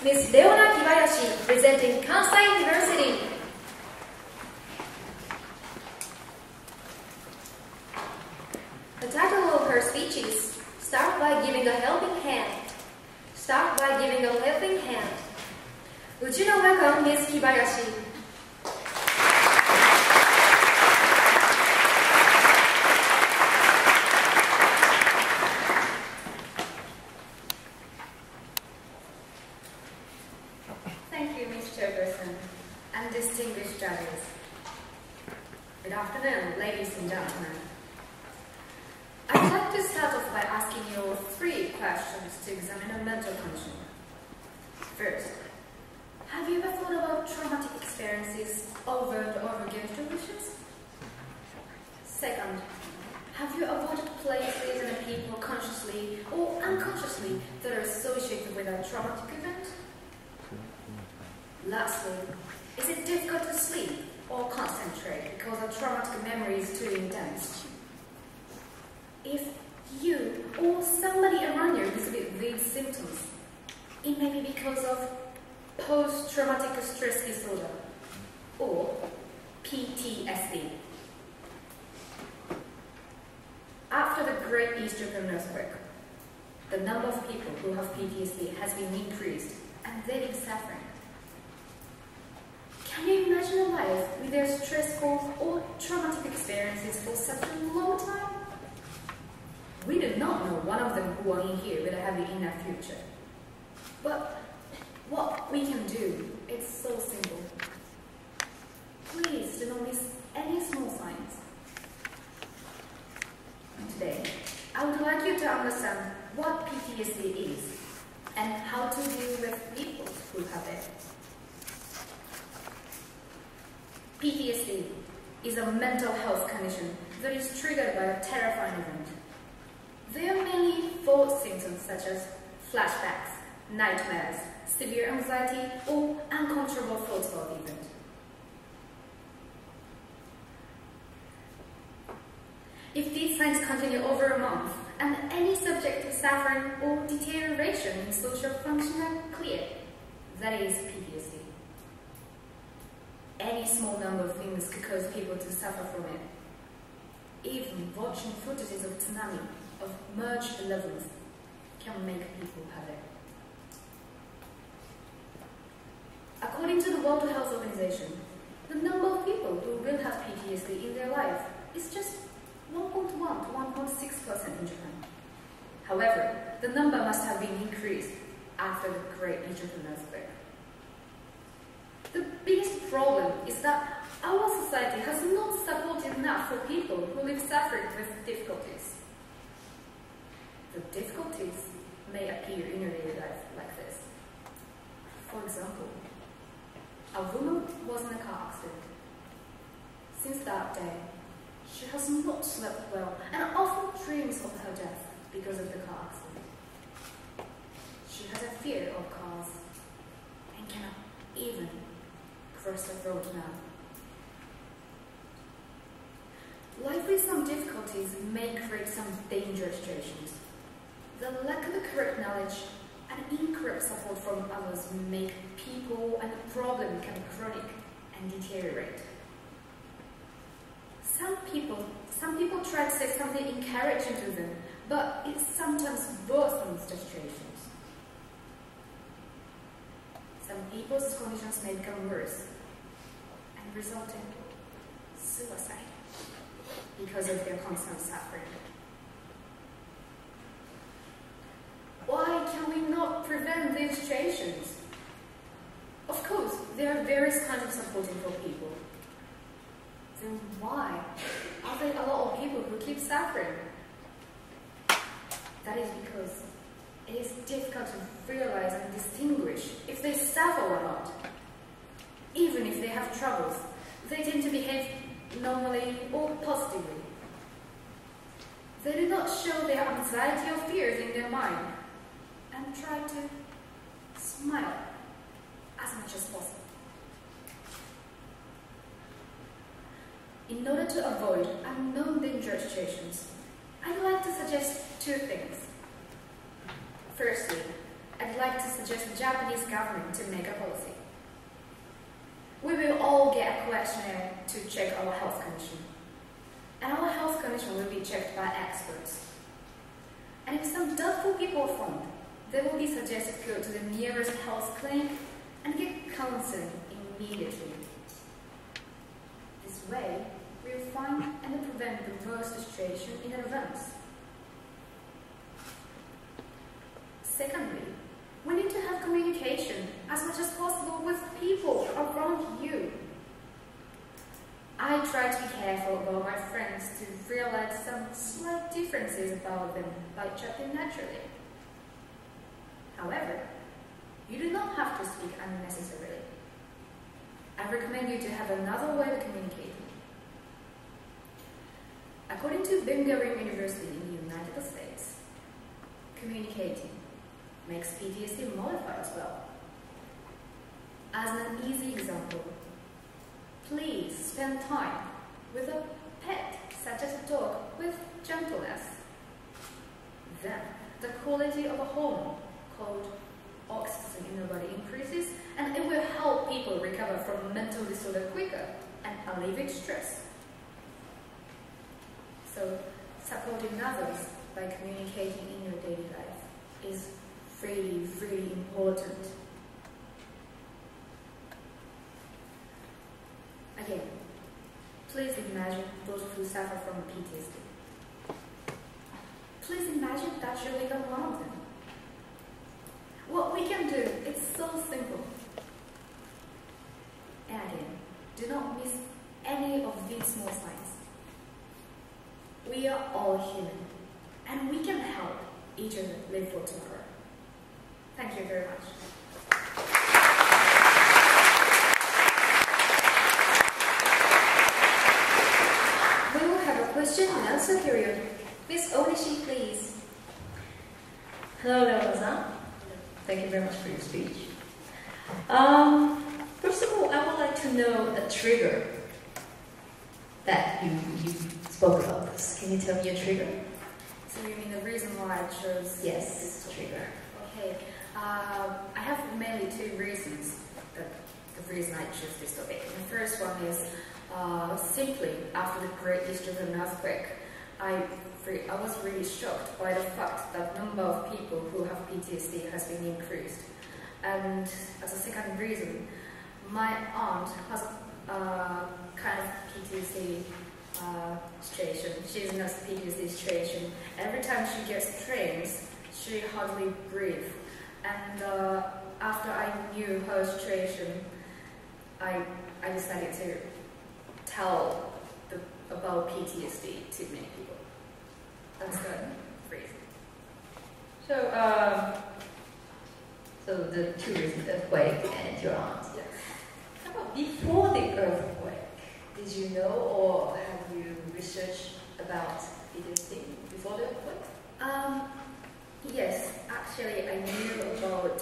Ms. Reona Kibayashi, presenting Kansai University. The title of her speech is Start by Giving a Helping Hand. Start by giving a helping hand. Would you now welcome Ms. Kibayashi? Thank you, Ms. Chairperson, and distinguished judges. Good afternoon, ladies and gentlemen. I'd like to start off by asking you 3 questions to examine a mental condition. First, have you ever thought about traumatic experiences over and over again to wishes? Second, have you avoided places and people consciously or unconsciously that are associated with a traumatic event? Lastly, is it difficult to sleep or concentrate because a traumatic memory is too intense? If you or somebody around you exhibit these symptoms, it may be because of post-traumatic stress disorder or PTSD. After the Great East Japan earthquake, the number of people who have PTSD has been increased and they've been suffering. Can you imagine a life with their stressful or traumatic experiences for such a long time? We do not know one of them who are in here will have it in our future. But what we can do is so simple. Please do not miss any small signs. Today, I would like you to understand what PTSD is and how to deal with people who have it. PTSD is a mental health condition that is triggered by a terrifying event. There are many thought symptoms such as flashbacks, nightmares, severe anxiety, or uncontrollable thoughts about the event. If these signs continue over a month, and any subject to suffering or deterioration in social function are clear, that is PTSD. Any small number of things could cause people to suffer from it. Even watching footages of tsunami, of merged levels, can make people have it. According to the World Health Organization, the number of people who will have PTSD in their life is just 1.1 to 1.6% in Japan. However, the number must have been increased after the Great East Japan earthquake. The biggest problem is that our society has not supported enough for people who live suffering with difficulties. The difficulties may appear in your daily life like this. For example, a woman was in a car accident. Since that day, she has not slept well and often dreams of her death because of the car accident. She has a fear of cars and cannot even cross the road now. Life with some difficulties may create some dangerous situations. The lack of the correct knowledge and incorrect support from others make people and the problem become chronic and deteriorate. Some people try to say something encouraging to them, but it sometimes worsens the situations. Some people's conditions may become worse and result in suicide because of their constant suffering. Why can we not prevent these situations? Of course, there are various kinds of supporting for people. Then why are there a lot of people who keep suffering? That is because it is difficult to realize and distinguish if they suffer or not. Even if they have troubles, they tend to behave normally or positively. They do not show their anxiety or fears in their mind and try to smile as much as possible. In order to avoid unknown dangerous situations, I'd like to suggest 2 things. Firstly, I'd like to suggest the Japanese government to make a policy. We will all get a questionnaire to check our health condition. And our health condition will be checked by experts. And if some doubtful people are found, they will be suggested to go to the nearest health clinic and get counseling immediately. This way, we will find and prevent the worst situation in advance. Secondly, we need to have communication as much as possible with people around you. I try to be careful about my friends to realize some slight differences about them by chatting naturally. However, you do not have to speak unnecessarily. I recommend you to have another way of communicating. According to University in the United States, communicating makes PTSD modify as well. As an easy example, please spend time with a pet, such as a dog, with gentleness. Then, the quality of a home, called oxytocin in the body, increases, and it will help people recover from mental disorder quicker and alleviate stress. So, supporting others by communicating in your daily life is really, really important. Again, please imagine those who suffer from PTSD. Please imagine that you live in one of them. What we can do, it's so simple. And again, do not miss any of these small signs. We are all human, and we can help each other live for tomorrow. Thank you very much. We will have a question and answer period. Ms. Onishi, please. Hello, Reona. Thank you very much for your speech. First of all, I would like to know a trigger that you spoke about this. Can you tell me a trigger? So you mean the reason why I chose Yes, this trigger. Okay. I have mainly two reasons that the reason I chose this topic. The first one is simply after the Great Eastern earthquake, I was really shocked by the fact that the number of people who have PTSD has been increased. And as a second reason, my aunt has kind of PTSD situation. She's in a PTSD situation. Every time she gets trains, she hardly breathes. And after I knew her situation, I decided to tell about PTSD to many people. That's the reason. So the two reasons, earthquake and your aunt. Yes. How about before the earthquake? Did you know or have you researched about PTSD before the earthquake? Yes, actually I knew about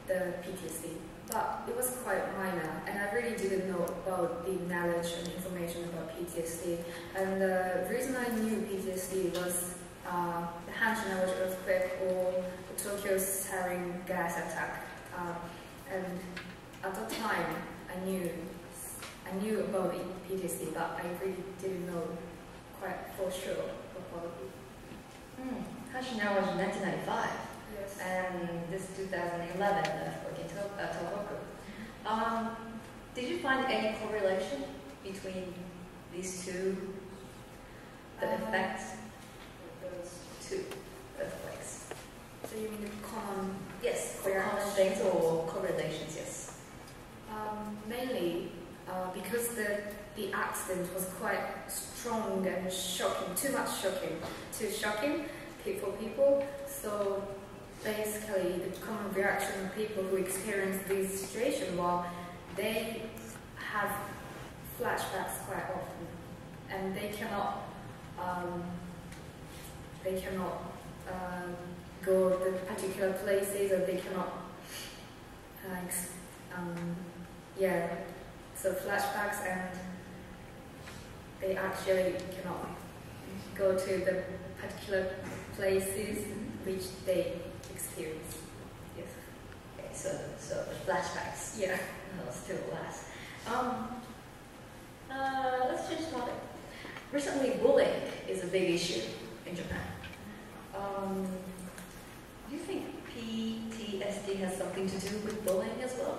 the PTSD, but it was quite minor, and I really didn't know about the knowledge and information about PTSD. And the reason I knew PTSD was the Hanshin earthquake or the Tokyo sarin gas attack. And at the time, I knew about PTSD, but I really didn't know quite for sure about it. Hashinawa was 1995, Yes. and this 2011 earthquake in Tohoku. Did you find any correlation between these two, the effects of those two earthquakes? So you mean the common? Yes, Correlation. common things or correlations, yes. Mainly because the accident was quite strong and shocking, too shocking for people. So basically the common reaction of people who experience this situation was they have flashbacks quite often, and they cannot go to particular places, or they cannot so flashbacks, and they actually cannot go to the particular places which they experience. Yes. so the flashbacks still last. Let's change topic. Recently, bullying is a big issue in Japan. Do you think PTSD has something to do with bullying as well?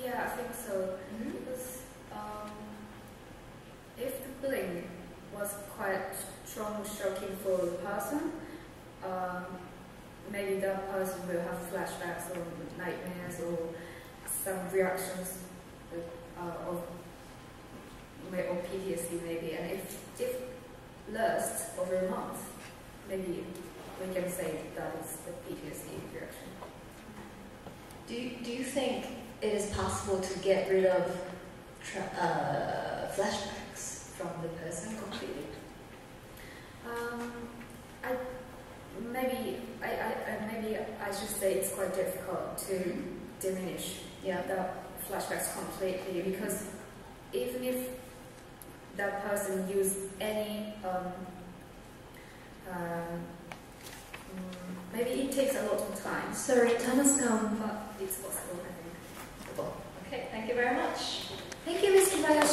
Yeah, I think so. Because if the bullying was quite strong, shocking for the person, maybe that person will have flashbacks or nightmares or some reactions of PTSD maybe. And if lasts over a month, maybe we can say that is the PTSD reaction. Do you think it is possible to get rid of flashbacks from the person completely? Maybe I should say it's quite difficult to diminish the flashbacks completely, because even if that person used any maybe it takes a lot of time. Sorry, time has come. But it's possible, I think. Okay, thank you very much. Thank you, Ms. Kibayashi.